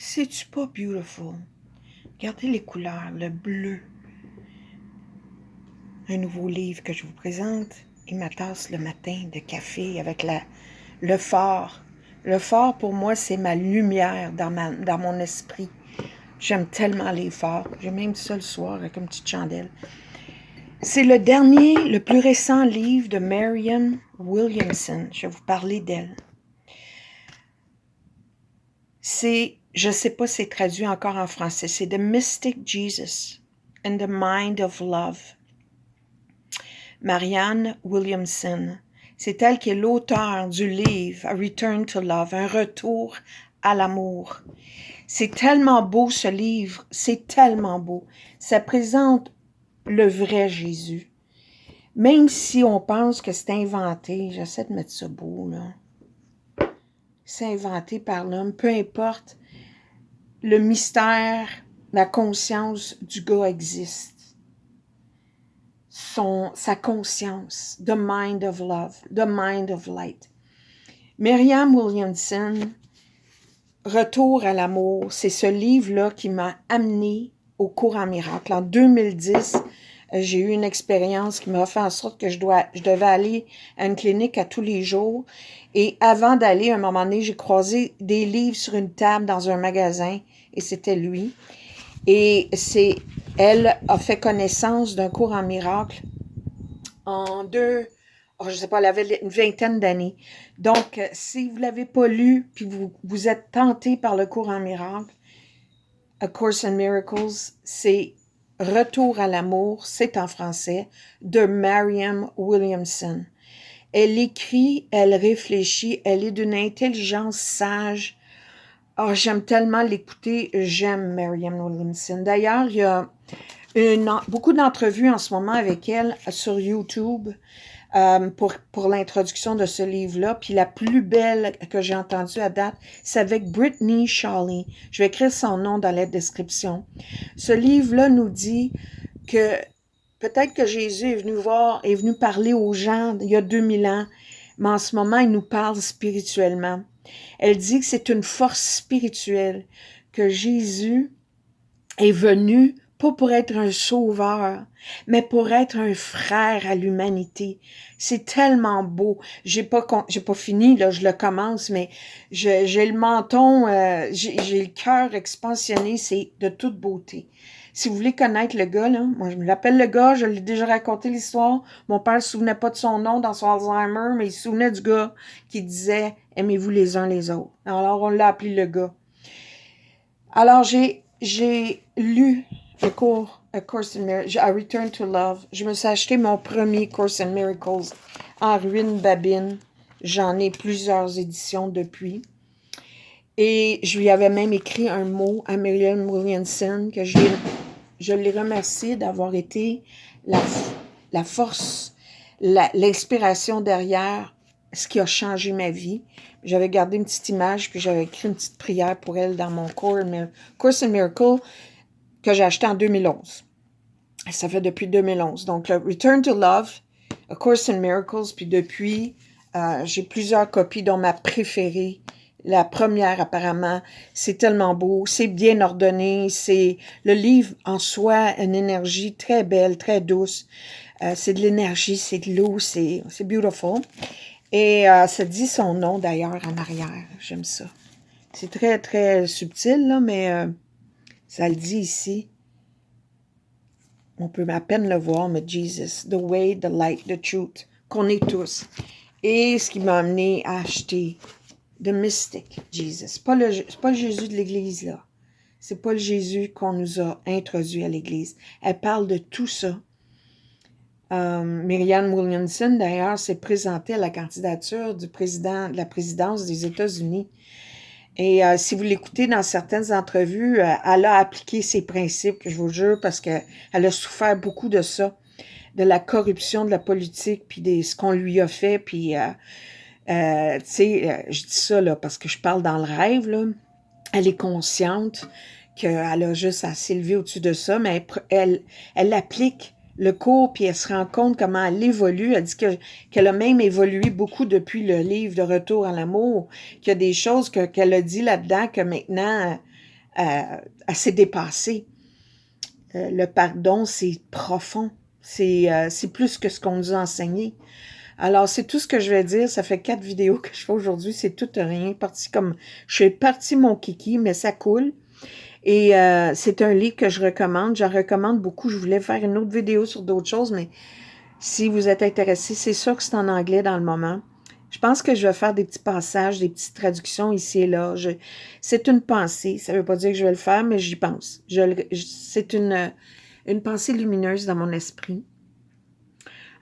C'est-tu pas beautiful? Regardez les couleurs, le bleu. Un nouveau livre que je vous présente et ma tasse le matin de café avec le phare. Le phare, pour moi, c'est ma lumière dans mon esprit. J'aime tellement les phares. J'ai même ça le soir avec une petite chandelle. C'est le dernier, le plus récent livre de Marianne Williamson. Je vais vous parler d'elle. Je ne sais pas si c'est traduit encore en français, c'est The Mystic Jesus and the Mind of Love. Marianne Williamson. C'est elle qui est l'auteure du livre A Return to Love, un retour à l'amour. C'est tellement beau ce livre, c'est tellement beau. Ça présente le vrai Jésus. Même si on pense que c'est inventé, j'essaie de mettre ça beau, là. C'est inventé par l'homme, peu importe. Le mystère, la conscience du gars existe. Sa conscience, the mind of love, the mind of light. Marianne Williamson, Retour à l'amour, c'est ce livre-là qui m'a amené au cours en miracle. En 2010, j'ai eu une expérience qui m'a fait en sorte que je devais aller à une clinique à tous les jours. Et avant d'aller, à un moment donné, j'ai croisé des livres sur une table dans un magasin et c'était lui. Et elle a fait connaissance d'un cours en miracle je sais pas, elle avait une vingtaine d'années. Donc, si vous l'avez pas lu, puis vous êtes tenté par le cours en miracle, A Course in Miracles, c'est Retour à l'amour, c'est en français, de Marianne Williamson. Elle écrit, elle réfléchit, elle est d'une intelligence sage. Oh, j'aime tellement l'écouter, j'aime Marianne Williamson. D'ailleurs, il y a beaucoup d'entrevues en ce moment avec elle sur YouTube pour l'introduction de ce livre-là. Puis la plus belle que j'ai entendue à date, c'est avec Brittany Shawley. Je vais écrire son nom dans la description. Ce livre-là nous dit que peut-être que Jésus est venu parler aux gens il y a 2000 ans, mais en ce moment, il nous parle spirituellement. Elle dit que c'est une force spirituelle, que Jésus est venu pas pour être un sauveur, mais pour être un frère à l'humanité. C'est tellement beau. J'ai pas fini, là, je le commence, mais j'ai le menton, j'ai le cœur expansionné, c'est de toute beauté. Si vous voulez connaître le gars, là, moi je me l'appelle le gars, je l'ai déjà raconté l'histoire. Mon père ne se souvenait pas de son nom dans son Alzheimer, mais il se souvenait du gars qui disait « Aimez-vous les uns les autres ». Alors on l'a appelé le gars. Alors j'ai lu le cours A Course in Miracles, A Return to Love. Je me suis acheté mon premier Course in Miracles en ruine babine. J'en ai plusieurs éditions depuis. Et je lui avais même écrit un mot à Marianne Williamson que je l'ai remercié d'avoir été la force, l'inspiration derrière ce qui a changé ma vie. J'avais gardé une petite image, puis j'avais écrit une petite prière pour elle dans mon Course in Miracles que j'ai acheté en 2011. Ça fait depuis 2011. Donc, le Return to Love, A Course in Miracles, puis depuis, j'ai plusieurs copies, dont ma préférée, la première apparemment. C'est tellement beau, c'est bien ordonné, c'est le livre en soi, une énergie très belle, très douce. C'est de l'énergie, c'est de l'eau, c'est beautiful. Et ça dit son nom d'ailleurs en arrière, j'aime ça. C'est très, très subtil, là, mais ça le dit ici. On peut à peine le voir, mais Jesus, the way, the light, the truth, qu'on est tous. Et ce qui m'a amené à acheter The Mystic Jesus. C'est pas le Jésus de l'Église, là. C'est pas le Jésus qu'on nous a introduit à l'Église. Elle parle de tout ça. Marianne Williamson, d'ailleurs, s'est présentée à la candidature de la présidence des États-Unis. Et si vous l'écoutez dans certaines entrevues, elle a appliqué ses principes, je vous jure, parce qu'elle a souffert beaucoup de ça, de la corruption de la politique, puis de ce qu'on lui a fait. Puis, tu sais, je dis ça là, parce que je parle dans le rêve, là. Elle est consciente qu'elle a juste à s'élever au-dessus de ça, mais elle applique le cours, puis elle se rend compte comment elle évolue. Elle dit qu'elle a même évolué beaucoup depuis le livre de Retour à l'amour, qu'il y a des choses qu'elle a dit là-dedans que maintenant, assez dépassé. Le pardon, c'est profond. C'est plus que ce qu'on nous a enseigné. Alors, c'est tout ce que je vais dire. Ça fait 4 vidéos que je fais aujourd'hui. C'est tout rien. Je suis parti mon kiki, mais ça coule. Et c'est un livre que je recommande. J'en recommande beaucoup. Je voulais faire une autre vidéo sur d'autres choses, mais si vous êtes intéressé, c'est sûr que c'est en anglais dans le moment. Je pense que je vais faire des petits passages, des petites traductions ici et là. C'est une pensée. Ça ne veut pas dire que je vais le faire, mais j'y pense. C'est une pensée lumineuse dans mon esprit.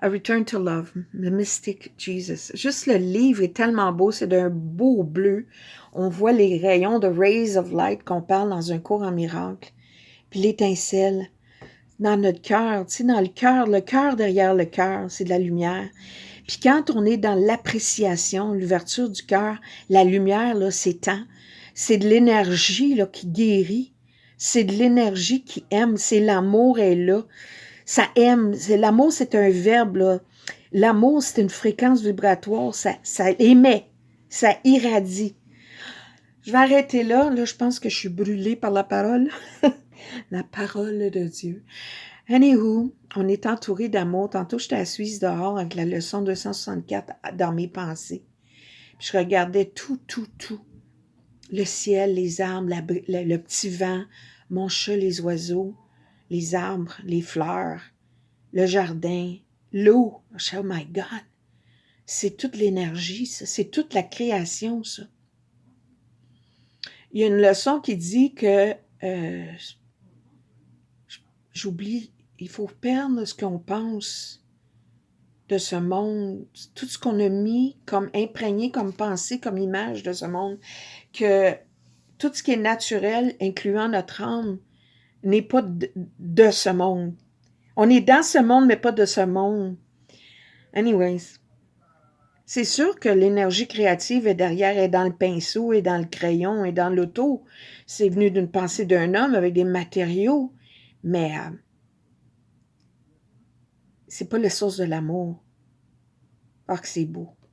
A Return to Love, The Mystic Jesus. Juste le livre est tellement beau, c'est d'un beau bleu. On voit les rayons de Rays of Light qu'on parle dans un cours en miracle. Puis l'étincelle dans notre cœur, tu sais, dans le cœur derrière le cœur, c'est de la lumière. Puis quand on est dans l'appréciation, l'ouverture du cœur, la lumière, là, s'étend. C'est de l'énergie là, qui guérit. C'est de l'énergie qui aime. C'est l'amour est là. Ça aime. L'amour, c'est un verbe. L'amour, c'est une fréquence vibratoire. Ça émet. Ça irradie. Je vais arrêter là. Là, je pense que je suis brûlée par la parole. La parole de Dieu. Anywho, on est entouré d'amour. Tantôt, j'étais assise dehors avec la leçon 264 dans mes pensées. Puis je regardais tout. Le ciel, les arbres, le petit vent, mon chat, les oiseaux, les arbres, les fleurs, le jardin, l'eau. Oh my God! C'est toute l'énergie, ça. C'est toute la création, ça. Il y a une leçon qui dit que j'oublie, il faut perdre ce qu'on pense de ce monde, tout ce qu'on a mis comme imprégné, comme pensée, comme image de ce monde, que tout ce qui est naturel, incluant notre âme, n'est pas de ce monde. On est dans ce monde, mais pas de ce monde. Anyways, c'est sûr que l'énergie créative est derrière, est dans le pinceau, est dans le crayon, est dans l'auto. C'est venu d'une pensée d'un homme avec des matériaux, mais c'est pas la source de l'amour. Ah, que c'est beau.